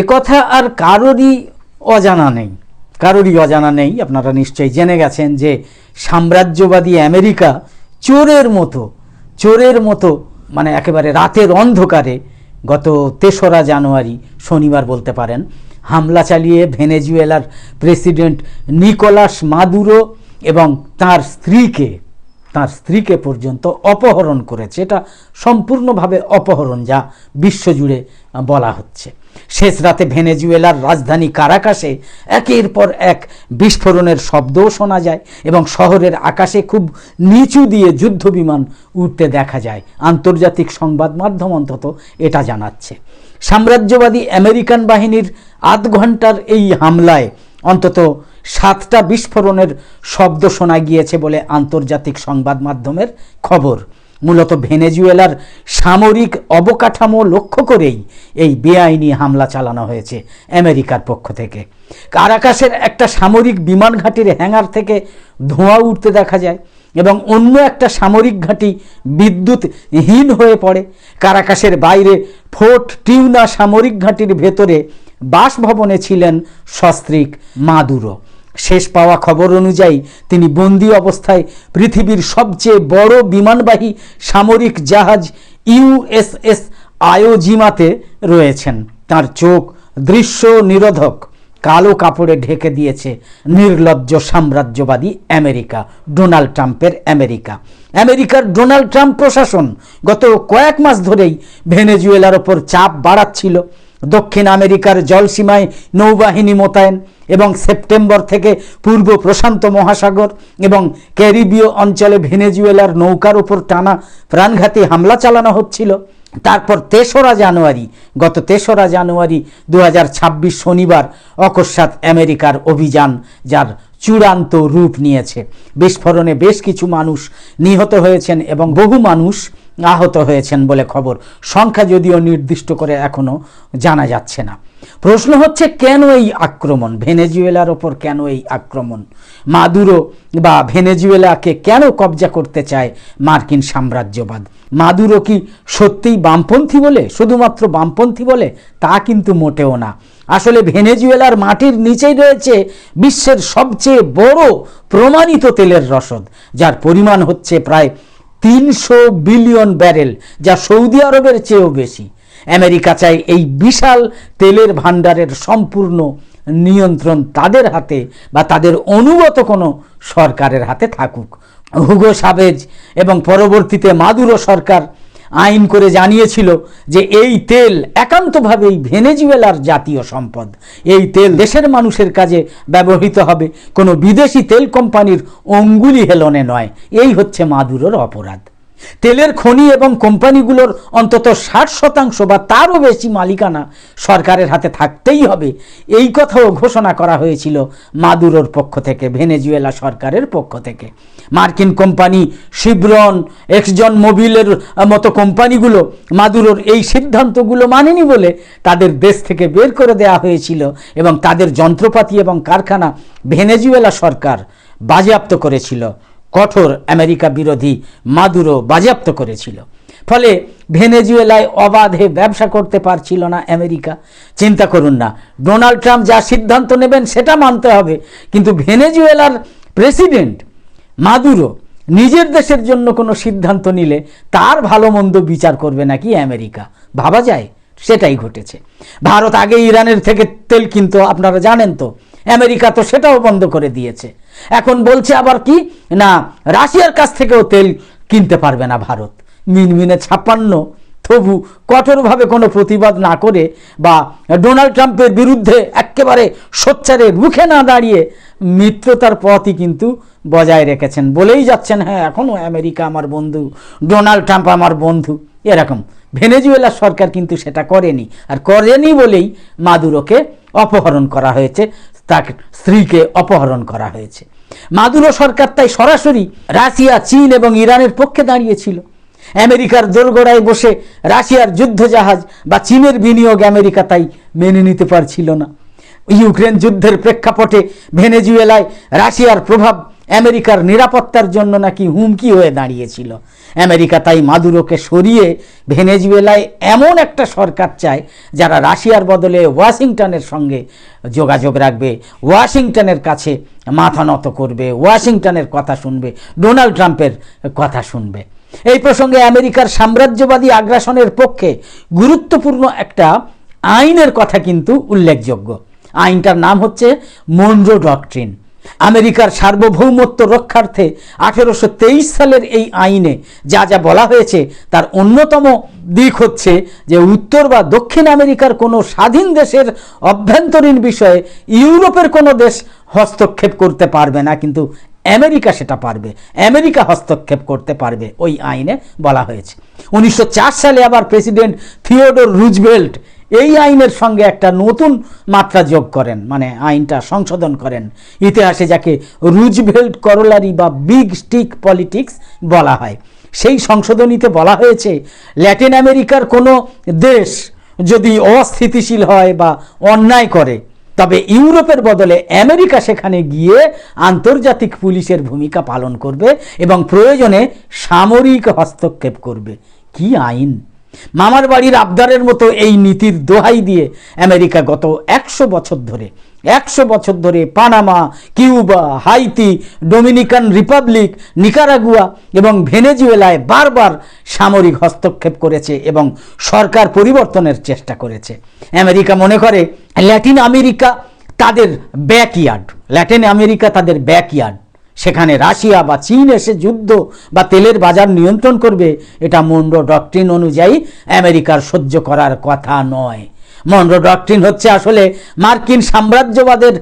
একথা আর কারোরই অজানা নেই। আপনারা নিশ্চয়ই জেনে গেছেন যে সাম্রাজ্যবাদী আমেরিকা চোরের মতো মানে একেবারে রাতের অন্ধকারে গত ৩রা জানুয়ারি শনিবার বলতে পারেন হামলা চালিয়ে ভেনেজুয়েলার প্রেসিডেন্ট নিকোলাস মাদুরো এবং তার স্ত্রীকে পর্যন্ত অপহরণ করেছে। এটা সম্পূর্ণভাবে অপহরণ, যা বিশ্বজুড়ে বলা হচ্ছে। শেষ রাতে ভেনেজুয়েলার রাজধানী কারাকাসে একের পর এক বিস্ফোরণের শব্দও শোনা যায় এবং শহরের আকাশে খুব নিচু দিয়ে যুদ্ধবিমান উঠতে দেখা যায়। আন্তর্জাতিক সংবাদ মাধ্যম অন্তত এটা জানাচ্ছে। সাম্রাজ্যবাদী আমেরিকান বাহিনীর আধ ঘন্টার এই হামলায় অন্তত 7টা বিস্ফোরণের শব্দ শোনা গিয়েছে বলে আন্তর্জাতিক সংবাদ মাধ্যমের খবর। মূলত ভেনেজুয়েলার সামরিক অবকাঠামো লক্ষ্য করেই এই বেআইনি হামলা চালানো হয়েছে আমেরিকার পক্ষ থেকে। কারাকাসের একটা সামরিক বিমান ঘাঁটির হ্যাঙ্গার থেকে ধোঁয়া উঠতে দেখা যায় এবং অন্য একটা সামরিক ঘাঁটি বিদ্যুৎহীন হয়ে পড়ে। কারাকাসের বাইরে ফোর্ট টিউনা সামরিক ঘাঁটির ভেতরে বাসভবনে ছিলেন সস্ত্রীক মাদুরো। শেষ পাওয়া খবর অনুযায়ী তিনি বন্দি অবস্থায় পৃথিবীর সবচেয়ে বড় বিমানবাহী সামরিক জাহাজ ইউএসএস আয়োজিমাতে রয়েছেন। তার চোখ দৃশ্য নিরোধক কালো কাপড়ে ঢেকে দিয়েছে নির্লজ্জ সাম্রাজ্যবাদী আমেরিকা, ডোনাল্ড ট্রাম্পের আমেরিকার ডোনাল্ড ট্রাম্প প্রশাসন গত কয়েক মাস ধরেই ভেনেজুয়েলার ওপর চাপ বাড়াচ্ছিল। দক্ষিণ আমেরিকার জলসীমায় নৌবাহিনী মোতায়েন এবং সেপ্টেম্বর থেকে পূর্ব প্রশান্ত মহাসাগর এবং ক্যারিবীয় অঞ্চলে ভেনেজুয়েলার নৌকার ওপর টানা প্রাণঘাতী হামলা চালানো হচ্ছিল। তারপর গত 3রা জানুয়ারি 2026 শনিবার অকস্মাৎ আমেরিকার অভিযান, যার চূড়ান্ত রূপ নিয়েছে। বিস্ফোরণে বেশ কিছু মানুষ নিহত হয়েছেন এবং বহু মানুষ আহত হয়েছেন বলে খবর। সংখ্যা যদিও নির্দিষ্ট করে এখনো জানা যাচ্ছে না। প্রশ্ন হচ্ছে, কেন এই আক্রমণ? ভেনেজুয়েলার ওপর কেন এই আক্রমণ? মাদুরো বা ভেনেজুয়েলাকে কেন কবজা করতে চায় মার্কিন সাম্রাজ্যবাদ? মাদুরো কি সত্যিই বামপন্থী বলে, শুধুমাত্র বামপন্থী বলে? তা কিন্তু মোটেও না। আসলে ভেনেজুয়েলার মাটির নিচেই রয়েছে বিশ্বের সবচেয়ে বড় প্রমাণিত তেলের রসদ, যার পরিমাণ হচ্ছে প্রায় 300 বিলিয়ন ব্যারেল, যা সৌদি আরবের চেয়েও বেশি। আমেরিকা চায় এই বিশাল তেলের ভাণ্ডারের সম্পূর্ণ নিয়ন্ত্রণ তাদের হাতে বা তাদের অনুগত কোনো সরকারের হাতে থাকুক। হুগো চাভেজ এবং পরবর্তীতে মাদুরো সরকার আইন করে জানিয়েছিল যে এই তেল একান্তভাবেই ভেনেজুয়েলার জাতীয় সম্পদ। এই তেল দেশের মানুষের কাজে ব্যবহৃত হবে, কোনো বিদেশি তেল কোম্পানির অঙ্গুলি হেলনে নয়। এই হচ্ছে মাদুরোর অপরাধ। তেলের খনি এবং কোম্পানিগুলোর অন্তত 60% বা তারও বেশি মালিকানা সরকারের হাতে থাকতেই হবে, এই কথাও ঘোষণা করা হয়েছিল মাদুরোর পক্ষ থেকে, ভেনেজুয়েলা সরকারের পক্ষ থেকে। মার্কিন কোম্পানি শিবরন, এক্সজন মোবিলের মতো কোম্পানিগুলো মাদুরোর এই সিদ্ধান্তগুলো মানেনি বলে তাদের দেশ থেকে বের করে দেওয়া হয়েছিল এবং তাদের যন্ত্রপাতি এবং কারখানা ভেনেজুয়েলা সরকার বাজেয়াপ্ত করেছিল। কঠোর আমেরিকা বিরোধী মাদুরো বাজেয়াপ্ত করেছিল। ফলে ভেনেজুয়েলায় অবাধে ব্যবসা করতে পারছিল না আমেরিকা। চিন্তা করুন না, ডোনাল্ড ট্রাম্প যা সিদ্ধান্ত নেবেন সেটা মানতে হবে, কিন্তু ভেনেজুয়েলার প্রেসিডেন্ট মাদুরো নিজের দেশের জন্য কোনো সিদ্ধান্ত নিলে তার ভালো মন্দ বিচার করবে নাকি আমেরিকা? ভাবা যায়? সেটাই ঘটেছে। ভারত আগে ইরানের থেকে তেল কিনতো, আপনারা জানেন তো। আমেরিকা তো সেটাও বন্ধ করে দিয়েছে। এখন বলছে আবার কি না, রাশিয়ার কাছ থেকেও তেল কিনতে পারবে না ভারত। মিনমিনে 56 তবু কঠোরভাবে কোনো প্রতিবাদ না করে বা ডোনাল্ড ট্রাম্পের বিরুদ্ধে একেবারে সোচ্চারে রুখে না দাঁড়িয়ে মিত্রতার পথই কিন্তু বজায় রেখেছেন। বলেই যাচ্ছেন, হ্যাঁ এখনও আমেরিকা আমার বন্ধু, ডোনাল্ড ট্রাম্প আমার বন্ধু, এরকম। ভেনেজুয়েলা সরকার কিন্তু সেটা করেনি, আর করেনি বলেই মাদুরোকে অপহরণ করা হয়েছে, তার স্ত্রীকে অপহরণ করা হয়েছে। মাদুরো সরকার তাই সরাসরি রাশিয়া, চীন এবং ইরানের পক্ষে দাঁড়িয়েছিল। আমেরিকার দোরগোড়ায় বসে রাশিয়ার যুদ্ধজাহাজ বা চীনের বিনিয়োগ আমেরিকা তাই মেনে নিতে পারছিল না। ইউক্রেন যুদ্ধের প্রেক্ষাপটে ভেনেজুয়েলায় রাশিয়ার প্রভাব আমেরিকার নিরাপত্তার জন্য নাকি হুমকি হয়ে দাঁড়িয়েছিল। আমেরিকা তাই মাদুরোকে সরিয়ে ভেনেজুয়েলায় এমন একটা সরকার চায় যারা রাশিয়ার বদলে ওয়াশিংটনের সঙ্গে যোগাযোগ রাখবে, ওয়াশিংটনের কাছে মাথা নত করবে, ওয়াশিংটনের কথা শুনবে, ডোনাল্ড ট্রাম্পের কথা শুনবে। এই প্রসঙ্গে আমেরিকার সাম্রাজ্যবাদী আগ্রাসনের পক্ষে গুরুত্বপূর্ণ একটা আইনের কথা কিন্তু উল্লেখযোগ্য। আইনটার নাম হচ্ছে মনরো ডক্ট্রিন। আমেরিকার সার্বভৌমত্ব রক্ষার্থে 1823 সালের এই আইনে যা যা বলা হয়েছে তার অন্যতম দিক হচ্ছে যে উত্তর বা দক্ষিণ আমেরিকার কোনো স্বাধীন দেশের অভ্যন্তরীণ বিষয়ে ইউরোপের কোনো দেশ হস্তক্ষেপ করতে পারবে না, কিন্তু আমেরিকা সেটা পারবে, আমেরিকা হস্তক্ষেপ করতে পারবে, ওই আইনে বলা হয়েছে। 1904 সালে আবার প্রেসিডেন্ট থিওডোর রুজভেল্ট এই আইনের সঙ্গে একটা নতুন মাত্রা যোগ করেন, মানে আইনটা সংশোধন করেন। ইতিহাসে যাকে রুজভেল্ট করোলারি বা বিগ স্টিক পলিটিক্স বলা হয়। সেই সংশোধনীতে বলা হয়েছে ল্যাটিন আমেরিকার কোনো দেশ যদি অস্থিতিশীল হয় বা অন্যায় করে তবে ইউরোপের বদলে আমেরিকা সেখানে গিয়ে আন্তর্জাতিক পুলিশের ভূমিকা পালন করবে এবং প্রয়োজনে সামরিক হস্তক্ষেপ করবে। কি আইন! মামার বাড়ির আবদারের মতো এই নীতির দোহাই দিয়ে আমেরিকা গত 100 বছর ধরে Panama, Cuba, Haiti, Dominican Republic, Nicaragua এবং ভেনেজুয়েলায় বারবার সামরিক হস্তক্ষেপ করেছে এবং সরকার পরিবর্তনের চেষ্টা করেছে। আমেরিকা মনে করে ল্যাটিন আমেরিকা তাদের ব্যাকইয়ার্ড, সেখানে রাশিয়া বা চীন এসে যুদ্ধ বা তেলের বাজার নিয়ন্ত্রণ করবে, এটা মনরো ডক্ট্রিন অনুযায়ী আমেরিকার সহ্য করার কথা নয়। মনরো ডক্ট্রিন হচ্ছে আসলে মার্কিন সাম্রাজ্যবাদের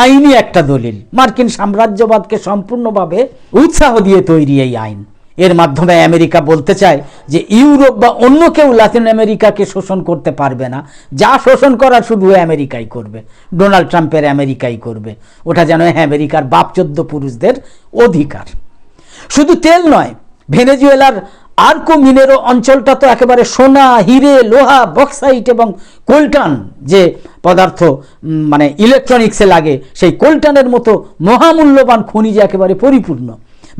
আইনি একটা দলিল। মার্কিন সাম্রাজ্যবাদকে সম্পূর্ণভাবে উৎসাহ দিয়ে তৈরি এই আইন। এর মাধ্যমে আমেরিকা বলতে চায় যে ইউরোপ বা অন্য কেউ লাতিন আমেরিকাকে শোষণ করতে পারবে না, যা শোষণ করার শুধু আমেরিকাই করবে, ডোনাল্ড ট্রাম্পের আমেরিকাই করবে। ওটা যেন আমেরিকার বাপচোদ্দ পুরুষদের অধিকার। শুধু তেল নয়, ভেনেজুয়েলার আর্কো মিনেরো অঞ্চলটা তো একেবারে সোনা, হিরে, লোহা, বক্সাইট এবং কোলটান, যে পদার্থ মানে ইলেকট্রনিক্সে লাগে, সেই কোলটানের মতো মহামূল্যবান খনিজে একেবারে পরিপূর্ণ।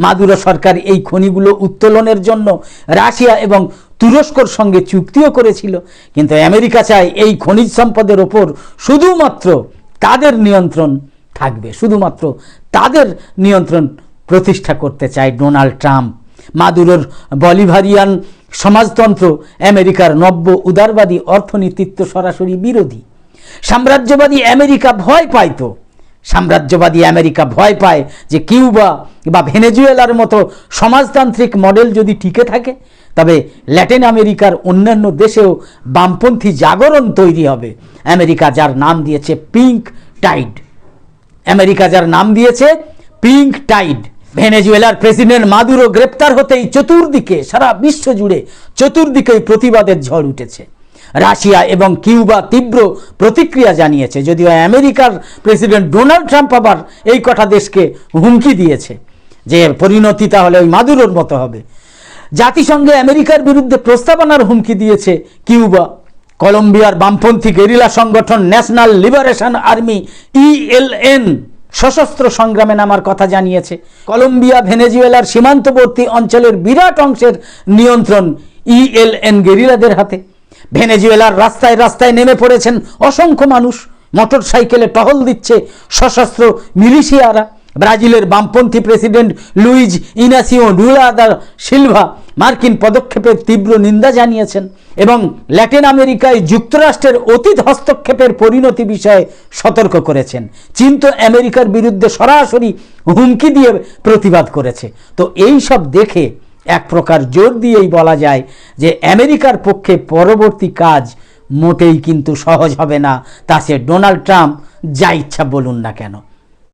মাদুরো সরকার এই খনিগুলো উত্তোলনের জন্য রাশিয়া এবং তুরস্কর সঙ্গে চুক্তিও করেছিল, কিন্তু আমেরিকা চায় এই খনিজ সম্পদের ওপর শুধুমাত্র তাদের নিয়ন্ত্রণ থাকবে, শুধুমাত্র তাদের নিয়ন্ত্রণ প্রতিষ্ঠা করতে চায় ডোনাল্ড ট্রাম্প। মাদুরোর বলিভারিয়ান সমাজতন্ত্র আমেরিকার নব্য উদারবাদী অর্থনীতির তো সরাসরি বিরোধী। সাম্রাজ্যবাদী আমেরিকা ভয় পায় যে কিউবা বা ভেনেজুয়েলার মতো সমাজতান্ত্রিক মডেল যদি টিকে থাকে তবে ল্যাটিন আমেরিকার অন্যান্য দেশেও বামপন্থী জাগরণ তৈরি হবে। আমেরিকা যার নাম দিয়েছে পিঙ্ক টাইড। ভেনেজুয়েলার প্রেসিডেন্ট মাদুরো গ্রেপ্তার হতেই সারা বিশ্ব জুড়ে চতুর্দিকেই প্রতিবাদের ঝড় উঠেছে। রাশিয়া এবং কিউবা তীব্র প্রতিক্রিয়া জানিয়েছে, যদিও আমেরিকার প্রেসিডেন্ট ডোনাল্ড ট্রাম্প আবার এই কটা দেশকে হুমকি দিয়েছে যে পরিণতি তাহলে ওই মাদুরোর মতো হবে। জাতিসংঘে আমেরিকার বিরুদ্ধে প্রস্তাবনার হুমকি দিয়েছে কিউবা। কলম্বিয়ার বামপন্থী গেরিলা সংগঠন ন্যাশনাল লিবারেশন আর্মি ELN সশস্ত্র সংগ্রামে নামার কথা জানিয়েছে। কলম্বিয়া ভেনেজুয়েলার সীমান্তবর্তী অঞ্চলের বিরাট অংশের নিয়ন্ত্রণ ELN গেরিলাদের হাতে। ভেনেজুয়েলার রাস্তায় নেমে পড়েছেন অসংখ্য মানুষ, মোটর সাইকেলে টহল দিচ্ছে সশস্ত্র মিলিশিয়ারা। ব্রাজিলের বামপন্থী president Luiz Inacio Lula da Silva মার্কিন পদক্ষেপের তীব্র নিন্দা জানিয়েছেন এবং ল্যাটিন আমেরিকায় যুক্তরাষ্ট্রের অতীত হস্তক্ষেপের পরিণতি বিষয়ে সতর্ক করেছেন। চীন তো আমেরিকার বিরুদ্ধে সরাসরি হুমকি দিয়ে প্রতিবাদ করেছে। তো এই সব দেখে এক প্রকার জোর দিয়েই বলা যায় যে আমেরিকার পক্ষে পরবর্তী কাজ মোটেই কিন্তু সহজ হবে না, তা সে ডোনাল্ড ট্রাম্প যা ইচ্ছা বলুন না কেন।